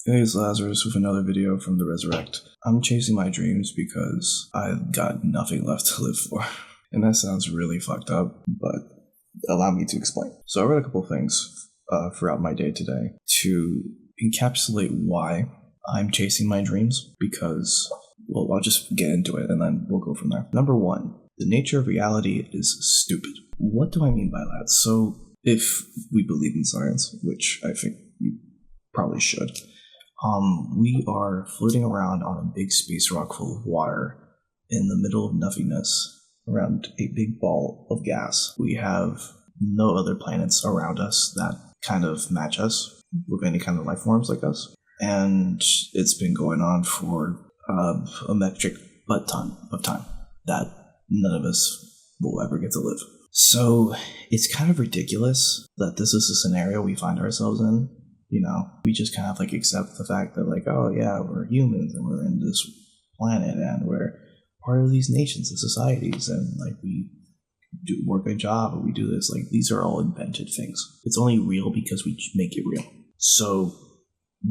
Hey, it's Lazarus with another video from the Resurrect. I'm chasing my dreams because I've got nothing left to live for. And that sounds really fucked up, but allow me to explain. So I read a couple things throughout my day today to encapsulate why I'm chasing my dreams because, well, I'll just get into it and then we'll go from there. Number one, the nature of reality is stupid. What do I mean by that? So if we believe in science, which I think you probably should, we are floating around on a big space rock full of water in the middle of nothingness around a big ball of gas. We have no other planets around us that kind of match us with any kind of life forms like us. And it's been going on for a metric butt ton of time that none of us will ever get to live. So it's kind of ridiculous that this is a scenario we find ourselves in. You know, we just kind of like accept the fact that like, oh yeah, we're humans and we're in this planet and we're part of these nations and societies and like we do work a job and we do this. Like these are all invented things. It's only real because we make it real. So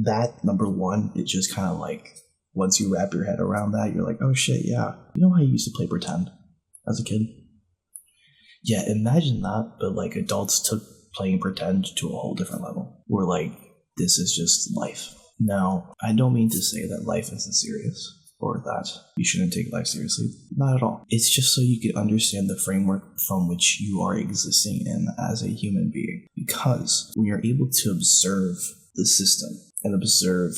that, number one, it just kind of like, once you wrap your head around that, you're like, oh shit, yeah. You know how you used to play pretend as a kid? Yeah, imagine that, but like adults took playing pretend to a whole different level. We're like, this is just life. Now, I don't mean to say that life isn't serious or that you shouldn't take life seriously. Not at all. It's just so you can understand the framework from which you are existing in as a human being. Because when you're able to observe the system and observe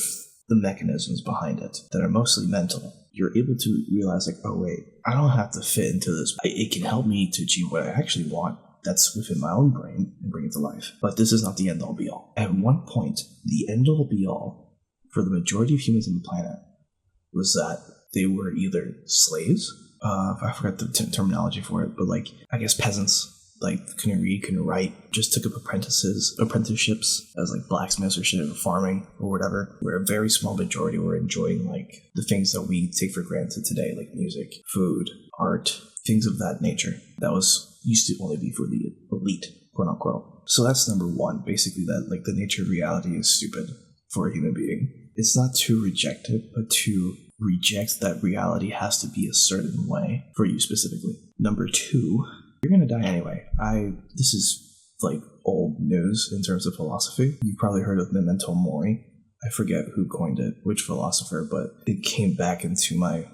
the mechanisms behind it that are mostly mental, you're able to realize like, oh wait, I don't have to fit into this. It can help me to achieve what I actually want. That's within my own brain and bring it to life. But this is not the end-all be-all. At one point, the end-all be-all for the majority of humans on the planet was that they were either slaves, I forgot the terminology for it, but like, I guess peasants, like couldn't read, couldn't write, just took up apprenticeships as like blacksmiths or shit or farming or whatever, where a very small majority were enjoying like the things that we take for granted today, like music, food, art, things of that nature. That was used to only be for the elite, quote unquote. So that's number one, basically that like the nature of reality is stupid for a human being. It's not to reject it, but to reject that reality has to be a certain way for you specifically. Number two, you're gonna die anyway. This is like old news in terms of philosophy. You've probably heard of Memento Mori. I forget who coined it, which philosopher, but it came back into my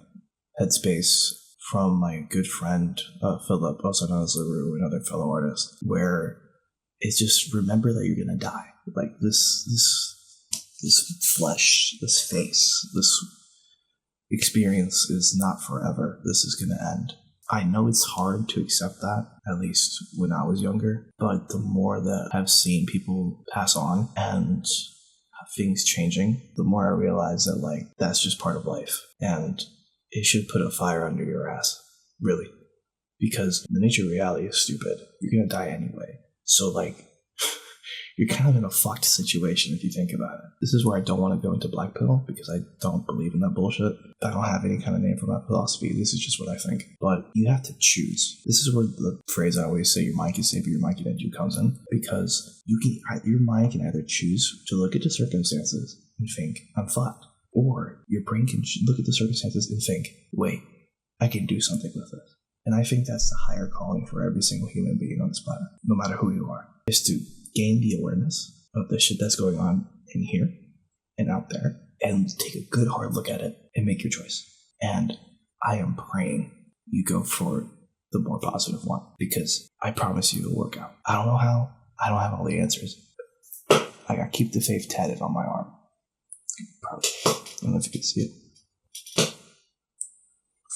headspace from my good friend Philip, also known as LaRue, another fellow artist, where it's just remember that you're gonna die. Like this flesh, this face, this experience is not forever. This is gonna end. I know it's hard to accept that, at least when I was younger, but the more that I've seen people pass on and things changing, the more I realize that like that's just part of life. And it should put a fire under your ass, really. Because the nature of reality is stupid. You're gonna die anyway. So like, you're kind of in a fucked situation if you think about it. This is where I don't want to go into black pill because I don't believe in that bullshit. I don't have any kind of name for my philosophy. This is just what I think. But you have to choose. This is where the phrase I always say, your mind can save you, your mind can end you, comes in. Because your mind can either choose to look at the circumstances and think, I'm fucked. Or your brain can look at the circumstances and think, wait, I can do something with this. And I think that's the higher calling for every single human being on this planet, no matter who you are, is to gain the awareness of the shit that's going on in here and out there and take a good hard look at it and make your choice. And I am praying you go for the more positive one because I promise you it'll work out. I don't know how. I don't have all the answers. I got keep the faith tatted on my arm. Probably. I don't know if you can see it.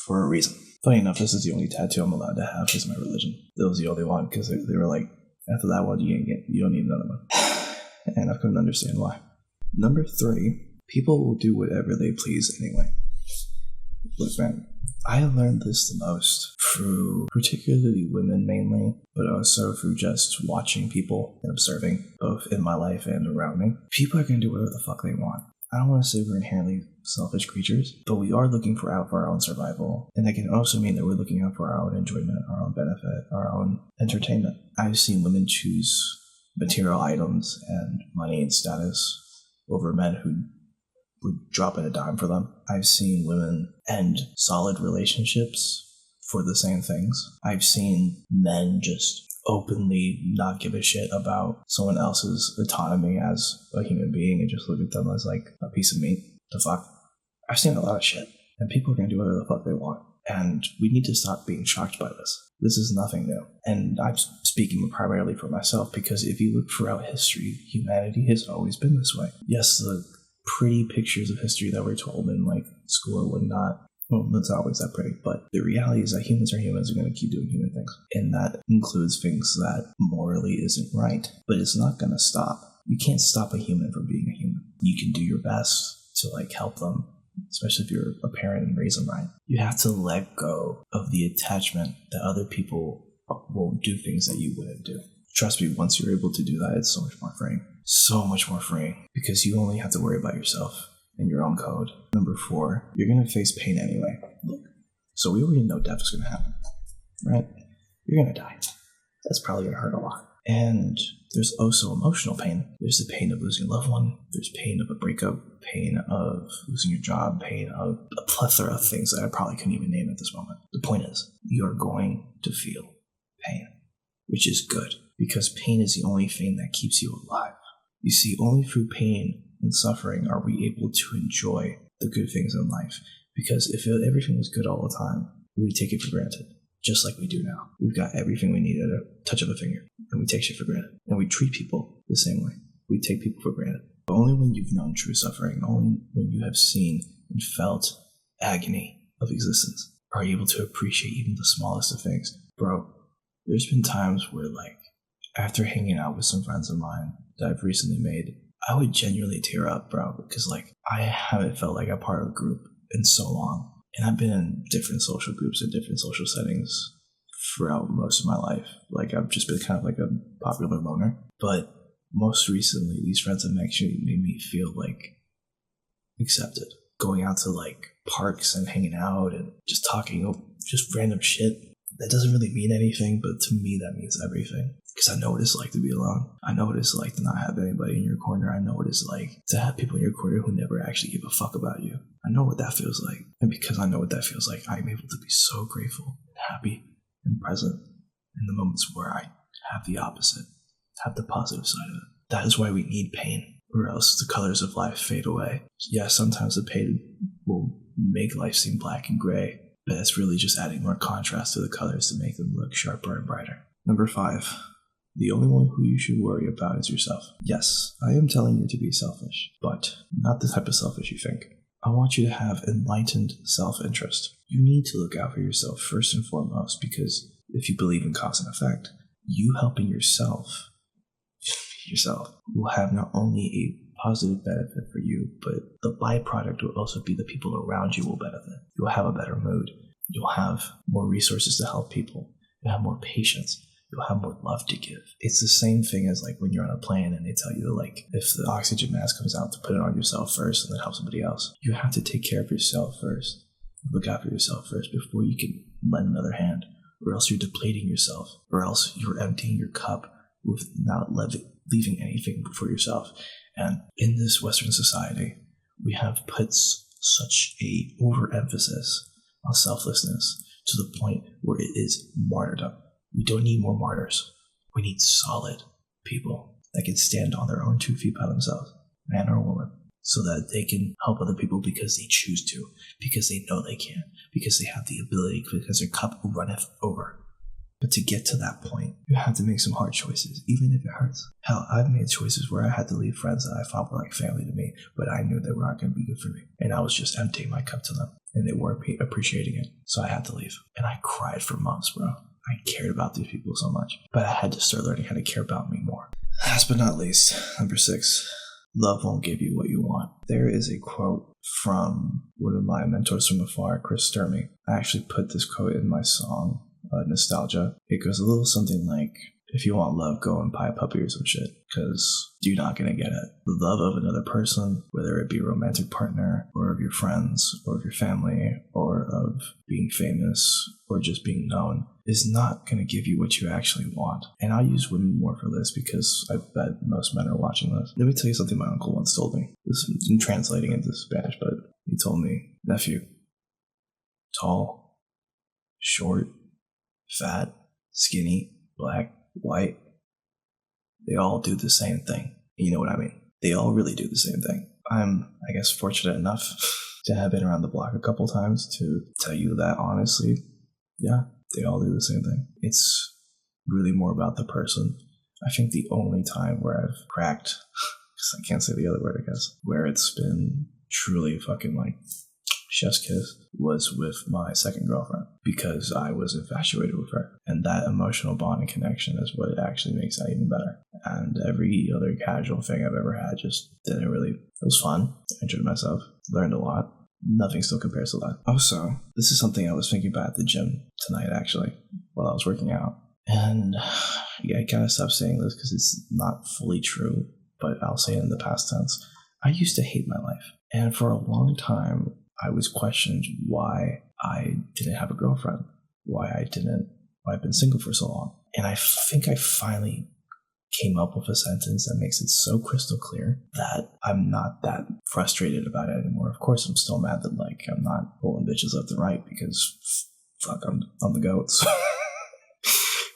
For a reason. Funny enough, this is the only tattoo I'm allowed to have because of my religion. That was the only one because they were like, after that one, you don't need another one. And I couldn't understand why. Number three, people will do whatever they please anyway. Look, man, I learned this the most through particularly women mainly, but also through just watching people and observing, both in my life and around me. People are going to do whatever the fuck they want. I don't want to say we're inherently selfish creatures, but we are looking out for our own survival. And that can also mean that we're looking out for our own enjoyment, our own benefit, our own entertainment. I've seen women choose material items and money and status over men who would drop in a dime for them. I've seen women end solid relationships for the same things. I've seen men just openly not give a shit about someone else's autonomy as a human being and just look at them as like a piece of meat. The fuck? I've seen a lot of shit, and people are gonna do whatever the fuck they want. And we need to stop being shocked by this. This is nothing new. And I'm speaking primarily for myself, because if you look throughout history, humanity has always been this way. Yes, the pretty pictures of history that we're told in like school or whatnot, well, that's not always that pretty, but the reality is that humans are humans, are going to keep doing human things. And that includes things that morally isn't right. But it's not going to stop. You can't stop a human from being a human. You can do your best to like help them, especially if you're a parent and raise them right. You have to let go of the attachment that other people won't do things that you wouldn't do. Trust me, once you're able to do that, it's so much more freeing. So much more freeing. Because you only have to worry about yourself and your own code. Number 4, you're going to face pain anyway. Look, so we already know death is going to happen, right? You're going to die. That's probably going to hurt a lot. And there's also emotional pain. There's the pain of losing a loved one. There's pain of a breakup, pain of losing your job, pain of a plethora of things that I probably couldn't even name at this moment. The point is, you're going to feel pain, which is good, because pain is the only thing that keeps you alive. You see, only through pain and suffering are we able to enjoy the good things in life. Because if everything was good all the time, we would take it for granted, just like we do now. We've got everything we need at a touch of a finger, and we take shit for granted. And we treat people the same way. We take people for granted. But only when you've known true suffering, only when you have seen and felt agony of existence, are you able to appreciate even the smallest of things. Bro, there's been times where, like, after hanging out with some friends of mine that I've recently made, I would genuinely tear up, bro, because, like, I haven't felt like a part of a group in so long. And I've been in different social groups and different social settings throughout most of my life. Like, I've just been kind of like a popular loner. But most recently, these friends have actually made me feel, like, accepted. Going out to, like, parks and hanging out and just talking, just random shit. That doesn't really mean anything, but to me, that means everything. Because I know what it's like to be alone. I know what it's like to not have anybody in your corner. I know what it's like to have people in your corner who never actually give a fuck about you. I know what that feels like. And because I know what that feels like, I'm able to be so grateful and happy and present in the moments where I have the opposite, have the positive side of it. That is why we need pain, or else the colors of life fade away. Yeah, sometimes the pain will make life seem black and gray, but it's really just adding more contrast to the colors to make them look sharper and brighter. Number 5. The only one who you should worry about is yourself. Yes, I am telling you to be selfish, but not the type of selfish you think. I want you to have enlightened self-interest. You need to look out for yourself first and foremost, because if you believe in cause and effect, you helping yourself will have not only a positive benefit for you, but the byproduct will also be the people around you will benefit. You'll have a better mood. You'll have more resources to help people. You'll have more patience. You'll have more love to give. It's the same thing as like when you're on a plane and they tell you, like, if the oxygen mask comes out, to put it on yourself first and then help somebody else. You have to take care of yourself first. Look out for yourself first before you can lend another hand, or else you're depleting yourself, or else you're emptying your cup without leaving anything for yourself. And in this Western society, we have put such a overemphasis on selflessness to the point where it is martyrdom. We don't need more martyrs. We need solid people that can stand on their own 2 feet by themselves, man or woman, so that they can help other people because they choose to, because they know they can, because they have the ability, because their cup runneth over. But to get to that point, you have to make some hard choices, even if it hurts. Hell, I've made choices where I had to leave friends that I thought were like family to me, but I knew they were not going to be good for me. And I was just emptying my cup to them, and they weren't appreciating it. So I had to leave. And I cried for months, bro. I cared about these people so much, but I had to start learning how to care about me more. Last but not least, number 6, love won't give you what you want. There is a quote from one of my mentors from afar, Chris Sturmy. I actually put this quote in my song, Nostalgia. It goes a little something like, If you want love, go and buy a puppy or some shit, because you're not going to get it. The love of another person, whether it be a romantic partner, or of your friends, or of your family, or of being famous, or just being known, is not going to give you what you actually want. And I'll use women more for this because I bet most men are watching this. Let me tell you something my uncle once told me. This isn't translating into Spanish, but he told me, nephew, tall, short, fat, skinny, black, white, they all do the same thing. You know what I mean? They all really do the same thing. I'm, I guess, fortunate enough to have been around the block a couple times to tell you that honestly, yeah, they all do the same thing. It's really more about the person. I think the only time where I've cracked, because I can't say the other word, I guess, where it's been truly fucking like chef's kiss was with my second girlfriend, because I was infatuated with her, and that emotional bond and connection is what actually makes that even better. And every other casual thing I've ever had just didn't really. It was fun. I enjoyed myself, learned a lot. Nothing still compares to that. Also, this is something I was thinking about at the gym tonight, actually, while I was working out. And yeah, I gotta stop saying this because it's not fully true, but I'll say it in the past tense. I used to hate my life, and for a long time I was questioned why I didn't have a girlfriend, why I've been single for so long. And I think I finally came up with a sentence that makes it so crystal clear that I'm not that frustrated about it anymore. Of course, I'm still mad that like I'm not pulling bitches left and right because fuck, I'm the goats.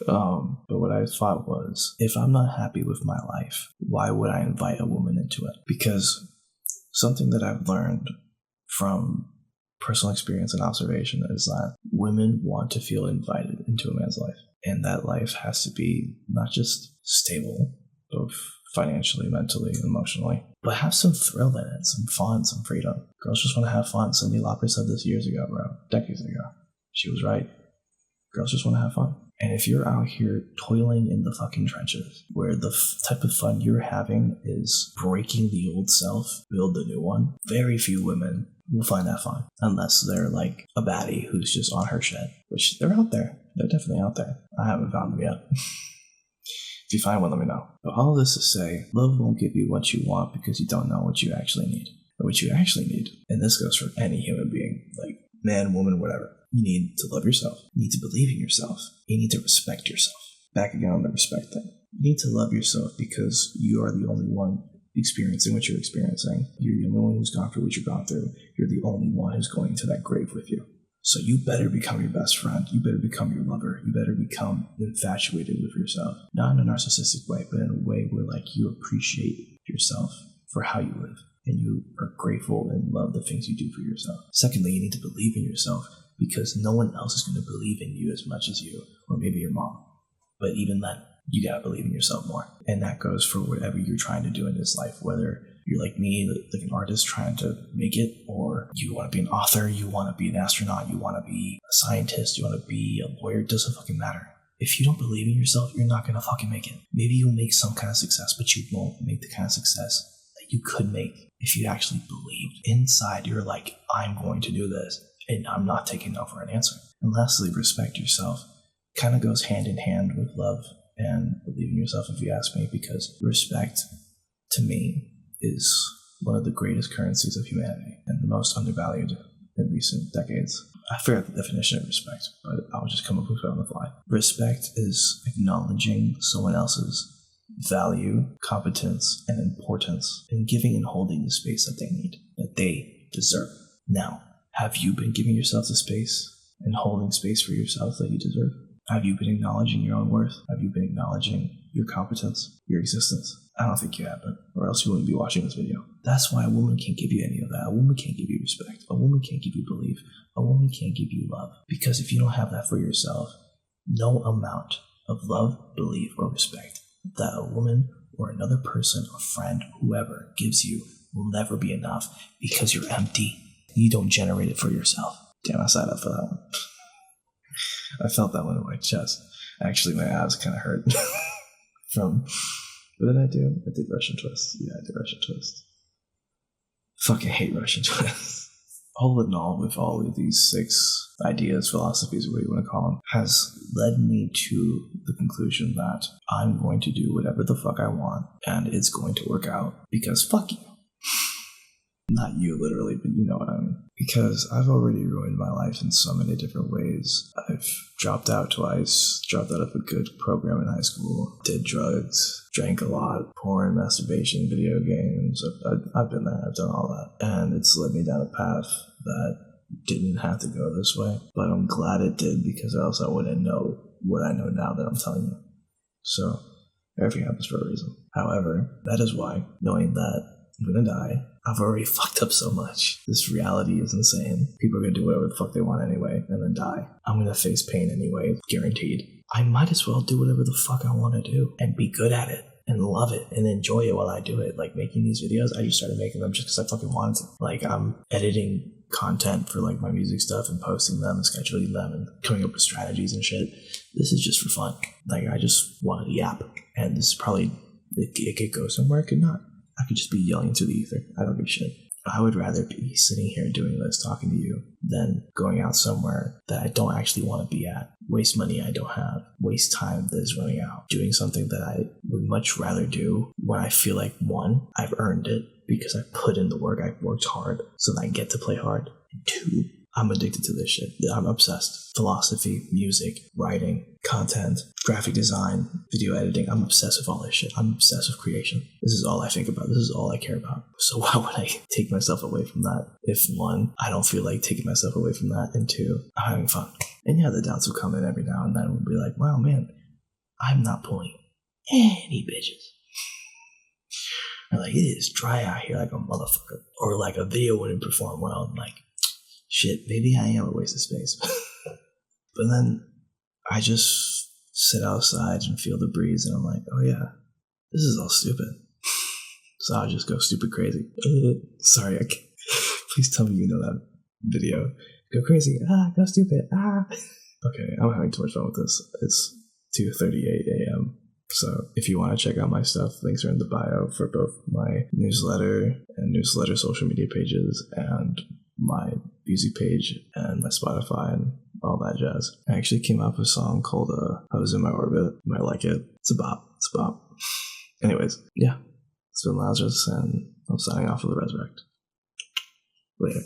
But what I thought was, if I'm not happy with my life, why would I invite a woman into it? Because something that I've learned from personal experience and observation is that women want to feel invited into a man's life. And that life has to be not just stable, both financially, mentally, emotionally, but have some thrill in it, some fun, some freedom. Girls just want to have fun. Cyndi Lauper said this years ago, bro. Decades ago. She was right. Girls just want to have fun. And if you're out here toiling in the fucking trenches, where the type of fun you're having is breaking the old self, build the new one, very few women will find that fun. Unless they're like a baddie who's just on her shit. Which they're out there. They're definitely out there. I haven't found them yet. If you find one, let me know. But all this to say, love won't give you what you want because you don't know what you actually need. And what you actually need, and this goes for any human being, like man, woman, whatever. You need to love yourself. You need to believe in yourself. You need to respect yourself. Back again on the respect thing. You need to love yourself because you are the only one experiencing what you're experiencing. You're the only one who's gone through what you've gone through. You're the only one who's going to that grave with you. So you better become your best friend. You better become your lover. You better become infatuated with yourself. Not in a narcissistic way, but in a way where like you appreciate yourself for how you live. And you are grateful and love the things you do for yourself. Secondly, you need to believe in yourself because no one else is going to believe in you as much as you, or maybe your mom. But even then, you gotta believe in yourself more. And that goes for whatever you're trying to do in this life, whether you're like me, like an artist trying to make it, or you want to be an author, you want to be an astronaut, you want to be a scientist, you want to be a lawyer, it doesn't fucking matter. If you don't believe in yourself, you're not gonna fucking make it. Maybe you'll make some kind of success, but you won't make the kind of success that you could make if you actually believed. Inside, you're like, I'm going to do this, and I'm not taking no for an answer. And lastly, respect yourself. Kind of goes hand in hand with love and believe in yourself, if you ask me, because respect, to me, is one of the greatest currencies of humanity and the most undervalued in recent decades. I forgot the definition of respect, but I'll just come up with it on the fly. Respect is acknowledging someone else's value, competence, and importance, and giving and holding the space that they need, that they deserve. Now, have you been giving yourself the space and holding space for yourself that you deserve? Have you been acknowledging your own worth? Have you been acknowledging your competence, your existence? I don't think you have been, or else you wouldn't be watching this video. That's why a woman can't give you any of that. A woman can't give you respect. A woman can't give you belief. A woman can't give you love. Because if you don't have that for yourself, no amount of love, belief, or respect that a woman or another person, a friend, whoever gives you will never be enough because you're empty. You don't generate it for yourself. Damn, I sat up for that one. I felt that one in my chest. Actually, my abs kind of hurt from... What did I do? I did Russian twist. Yeah, I did Russian twist. Fucking hate Russian twists. all in all, with all of these 6 ideas, philosophies, what you want to call them, has led me to the conclusion that I'm going to do whatever the fuck I want, and it's going to work out, because fuck you. Not you, literally, but you know what I mean. Because I've already ruined my life in so many different ways. I've dropped out twice, dropped out of a good program in high school, did drugs, drank a lot, porn, masturbation, video games. I've been there, I've done all that. And it's led me down a path that didn't have to go this way. But I'm glad it did, because else I wouldn't know what I know now that I'm telling you. So, everything happens for a reason. However, that is why, knowing that I'm gonna die, I've already fucked up so much. This reality is insane. People are gonna do whatever the fuck they want anyway, and then die. I'm gonna face pain anyway, guaranteed. I might as well do whatever the fuck I want to do, and be good at it, and love it, and enjoy it while I do it. Like, making these videos, I just started making them just because I fucking wanted to. Like, I'm editing content for, like, my music stuff, and posting them, and scheduling them, and coming up with strategies and shit. This is just for fun. Like, I just wanted to yap, and this is probably, it could go somewhere, it could not. I could just be yelling to the ether. I don't give a shit. I would rather be sitting here doing this, talking to you, than going out somewhere that I don't actually want to be at. Waste money I don't have. Waste time that is running out. Doing something that I would much rather do when I feel like, 1, I've earned it because I put in the work, I've worked hard, so that I get to play hard. And 2, I'm addicted to this shit. I'm obsessed. Philosophy, music, writing, content, graphic design, video editing. I'm obsessed with all this shit. I'm obsessed with creation. This is all I think about. This is all I care about. So why would I take myself away from that if, 1, I don't feel like taking myself away from that, and 2, I'm having fun. And yeah, the doubts will come in every now and then and be like, wow, man, I'm not pulling any bitches. Or like, it is dry out here like a motherfucker. Or like a video wouldn't perform well, and like, shit, maybe I am a waste of space. But then I just sit outside and feel the breeze, and I'm like, oh yeah, this is all stupid. So I'll just go stupid crazy. Sorry, I can't. Please tell me you know that video. Go crazy. Go stupid. Okay, I'm having too much fun with this. It's 2:38 a.m. So if you want to check out my stuff, links are in the bio for both my newsletter and newsletter social media pages, and my music page, and my Spotify, and all that jazz. I actually came up with a song called I Was in My Orbit. You might like it. It's a bop. It's a bop. Anyways, yeah. It's been Lazarus, and I'm signing off for the Resurrect. Later.